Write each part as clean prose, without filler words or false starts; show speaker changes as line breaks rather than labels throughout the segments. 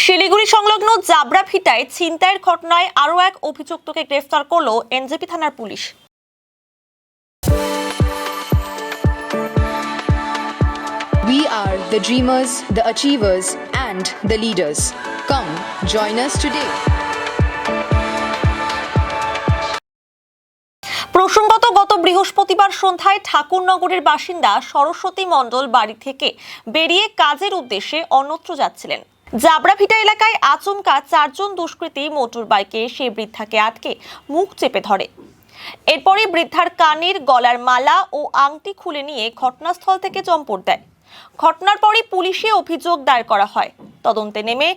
শিলিগুড়ি সংলগ্ন জাবরাভিটায় ছিনতাইয়ের ঘটনায় আরও এক অভিযুক্তকে গ্রেফতার করল এনজেপি থানার police.
We are the dreamers, the achievers, and the leaders. Come, join us today.
প্রসঙ্গত গত বৃহস্পতিবার সন্ধ্যায় ঠাকুরনগরের বাসিন্দা সরস্বতী মণ্ডল বাড়ি থেকে বেরিয়ে কাজের উদ্দেশ্যে অন্যত্র যাচ্ছিলেন। জাবরাভিটা এলাকায় আচমকা চারজন দুষ্কৃতী মোটর বাইকে সে বৃদ্ধাকে আটকে মুখ চেপে ধরে। এরপরই বৃদ্ধার কানের গলার মালা ও আংটি খুলে নিয়ে ঘটনাস্থল থেকে চম্পট দেয়। ঘটনার পরই পুলিশে অভিযোগ দায়ের করা হয়। তদন্তে নেমে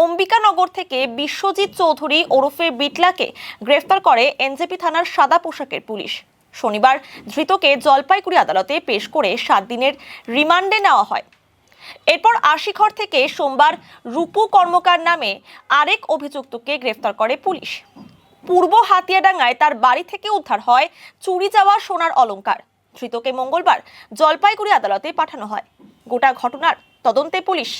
অম্বিকানগর থেকে বিশ্বজিৎ চৌধুরী ওরফে বিটলাকে গ্রেফতার করে এনজেপি থানার সাদা পোশাকের পুলিশ। শনিবার ধৃতকে জলপাইগুড়ি আদালতে পেশ করে 7 দিনের রিমান্ডে নেওয়া হয়। এরপর আশিঘর থেকে সোমবার রূপু কর্মকার নামে আরেক অভিযুক্তকে গ্রেফতার করে পুলিশ। পূর্ব হাতিয়াডাঙ্গায় তার বাড়ি থেকে উদ্ধার হয় চুরি যাওয়া সোনার অলংকার। ধৃতকে মঙ্গলবার জলপাইগুড়ি আদালতে পাঠানো হয়। গোটা ঘটনার তদন্তে পুলিশ।